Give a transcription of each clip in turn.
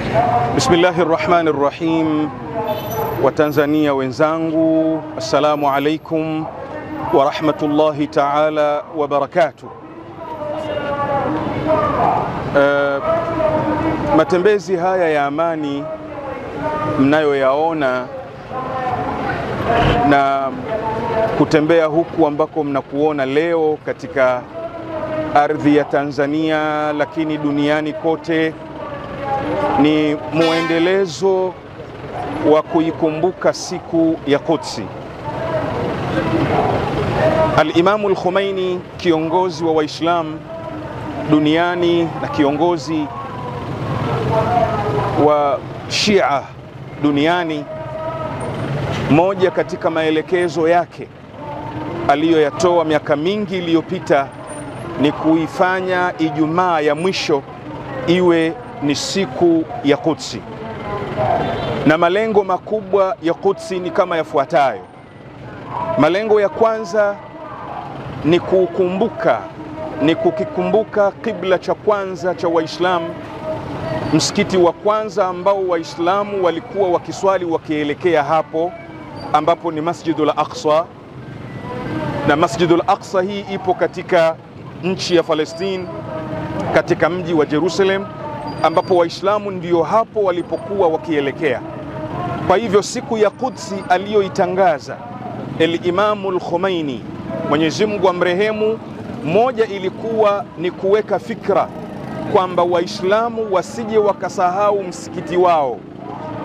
Bismillahirrahmanirrahim. Watanzania wenzangu, assalamu alaikum wa rahmatullahi ta'ala wa barakatuh. Matembezi haya ya amani mnayoyaona na kutembea huku ambako mnakuona leo katika ardhi ya Tanzania lakini duniani kote ni muendelezo wa kuikumbuka siku ya Qudsi. Al-Imam al-Khomeini, kiongozi wa Waislamu duniani na kiongozi wa Shia duniani, moja katika maelekezo yake aliyoyatoa miaka mingi iliyopita ni kuifanya Ijumaa ya mwisho iwe ni siku ya Qudsi. Na malengo makubwa ya Qudsi ni kama yafuatayo. Malengo ya kwanza ni kukikumbuka kibla cha kwanza cha Waislamu, msikiti wa kwanza ambao Waislamu walikuwa wakiswali wakielekea hapo, ambapo ni Masjidul Aqsa. Na Masjidul Aqsa hii ipo katika nchi ya Palestine, katika mji wa Jerusalem, ambapo Waislamu ndio hapo walipokuwa wakielekea. Kwa hivyo siku ya Qudsi aliyoitangaza al-Imam al-Khomeini, Mwenyezi Mungu amrehemu, moja ilikuwa ni kuweka fikra kwamba Waislamu wasije wakasahau msikiti wao,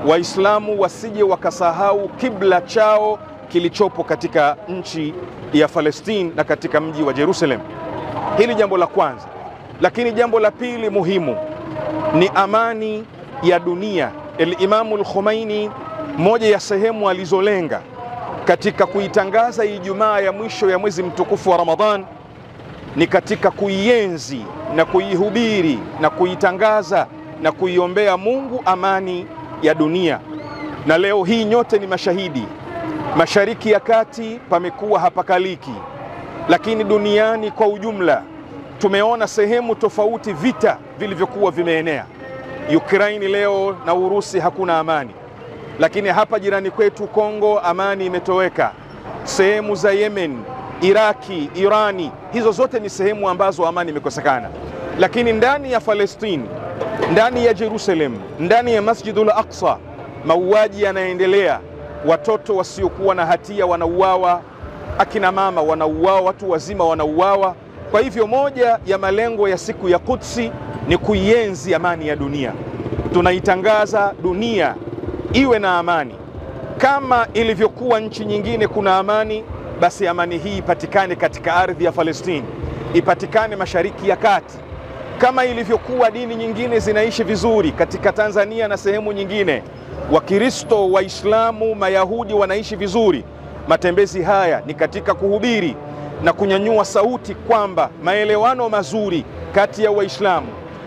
Waislamu wasije wakasahau kibla chao kilichopo katika nchi ya Palestine na katika mji wa Jerusalem. Hili jambo la kwanza. Lakini jambo la pili muhimu ni amani ya dunia. Al-Imam al-Khomeini, moja ya sehemu alizolenga katika kuitangaza Ijumaa ya mwisho ya mwezi mtukufu wa Ramadhan ni katika kuienzi na kuihubiri na kuitangaza na kuiombea Mungu amani ya dunia. Na leo hii nyote ni mashahidi. Mashariki ya Kati pamekuwa hapakaliki, lakini duniani kwa ujumla tumeona sehemu tofauti vita vilivyokuwa vimeenea. Ukraine leo na Urusi hakuna amani, lakini hapa jirani kwetu Kongo amani imetoweka. Sehemu za Yemen, Iraki, Irani, hizo zote ni sehemu ambazo amani imekosekana. Lakini ndani ya Palestine, ndani ya Jerusalem, ndani ya Masjidul Aqsa, mauaji yanaendelea. Watoto wasiokuwa na hatia wanauawa, akina mama wanauawa, watu wazima wanauawa. Kwa hivyo moja ya malengo ya siku ya Qudsi ni kuienzi amani ya dunia. Tunaitangaza dunia iwe na amani. Kama ilivyokuwa nchi nyingine kuna amani, basi amani hii ipatikane katika ardhi ya Palestine, ipatikane Mashariki ya Kati. Kama ilivyokuwa dini nyingine zinaishi vizuri katika Tanzania na sehemu nyingine, Wakristo, Waislamu, Mayahudi wanaishi vizuri. Matembezi haya ni katika kuhubiri na kunyanyua sauti kwamba maelewano mazuri kati ya Waislamu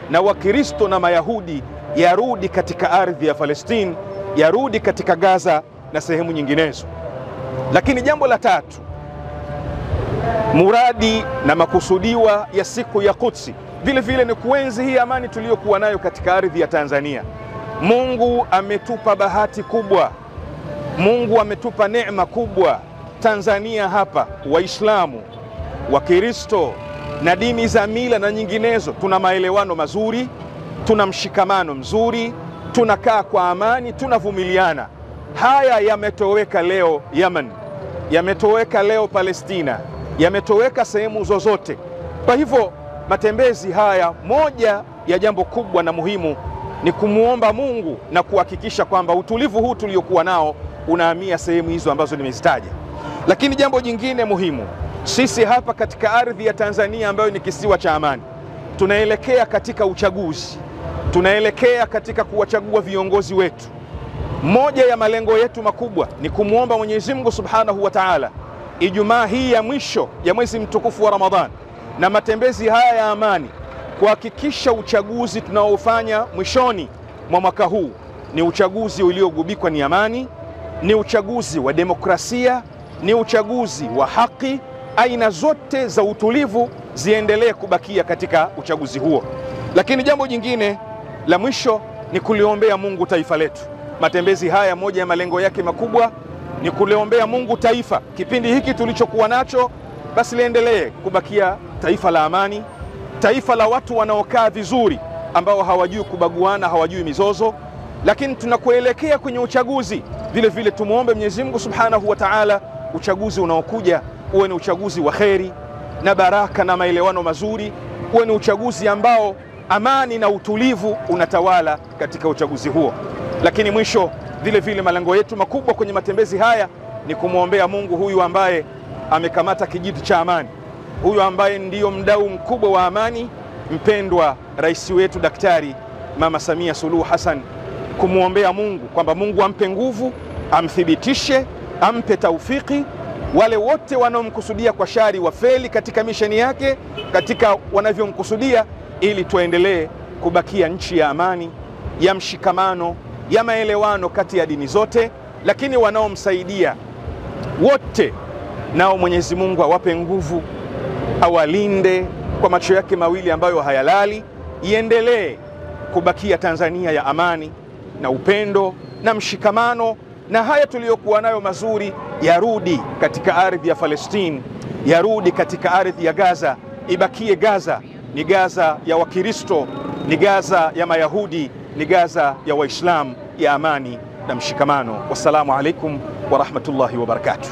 na Wakristo na Mayahudi yarudi katika ardhi ya Palestine, yarudi katika Gaza na sehemu nyinginezo. Lakini jambo la tatu, muradi na makusudiwa ya siku ya Qudsi vile vile ni kuenzi hii amani tuliyokuwa nayo katika ardhi ya Tanzania. Mungu ametupa bahati kubwa, Mungu ametupa neema kubwa. Tanzania hapa Waislamu, Wakristo na dini za mila na nyinginezo tuna maelewano mazuri, tuna mshikamano mzuri, tunakaa kwa amani, tunavumiliana. Haya yametoweka leo Yemen, yametoweka leo Palestina, yametoweka sehemu zozote. Kwa hivyo matembezi haya, moja ya jambo kubwa na muhimu ni kumuomba Mungu na kuhakikisha kwamba utulivu huu tuliokuwa nao unahamia sehemu hizo ambazo nimezitaja. Lakini jambo jingine muhimu, sisi hapa katika ardhi ya Tanzania ambayo ni kisiwa cha amani, tunaelekea katika uchaguzi, tunaelekea katika kuwachagua viongozi wetu. Moja ya malengo yetu makubwa ni kumuomba Mwenyezi Mungu Subhanahu wa Ta'ala Ijumaa hii ya mwisho ya mwezi mtukufu wa Ramadhan na matembezi haya ya amani kuhakikisha uchaguzi tunaofanya mwishoni mwa mwaka huu ni uchaguzi uliogubikwa ni amani, ni uchaguzi wa demokrasia, ni uchaguzi wa haki. Aina zote za utulivu ziendelee kubakia katika uchaguzi huo. Lakini jambo jingine la mwisho ni kuliombea Mungu taifa letu. Matembezi haya, moja ya malengo yake makubwa ni kuliombea Mungu taifa. Kipindi hiki tulichokuwa nacho basi liendelee kubakia taifa la amani, taifa la watu wanaokaa vizuri, ambao hawajui kubaguana, hawajui mizozo. Lakini tunakuelekea kwenye uchaguzi, vile vile tumuombe Mwenyezi Mungu Subhanahu wa Ta'ala, uchaguzi unaokuja uwe ni uchaguzi wa kheri na baraka na maelewano mazuri, uwe ni uchaguzi ambao amani na utulivu unatawala katika uchaguzi huo. Lakini mwisho, vile vile malengo yetu makubwa kwenye matembezi haya ni kumwombea Mungu huyu ambaye amekamata kijiti cha amani, huyu ambaye ndiyo mdau mkubwa wa amani, mpendwa rais wetu Daktari Mama Samia Suluhu Hassan, kumwombea Mungu kwamba Mungu ampe nguvu, amthibitishe, ampe taufiki. Wale wote wanaomkusudia kwa shari wafeli katika misheni yake, katika wanavyomkusudia, ili tuendelee kubakia nchi ya amani, ya mshikamano, ya maelewano kati ya dini zote. Lakini wanaomsaidia wote nao Mwenyezi Mungu awape nguvu, awalinde kwa macho yake mawili ambayo hayalali. Iendelee kubakia Tanzania ya amani na upendo na mshikamano, na haya tuliyokuwa nayo mazuri yarudi katika ardhi ya Palestina, yarudi katika ardhi ya Gaza. Ibakie Gaza ni Gaza ya Wakristo, ni Gaza ya Mayahudi, ni Gaza ya Waislamu, ya amani na mshikamano. Wassalamu alaikum wa rahmatullahi wa barakatuh.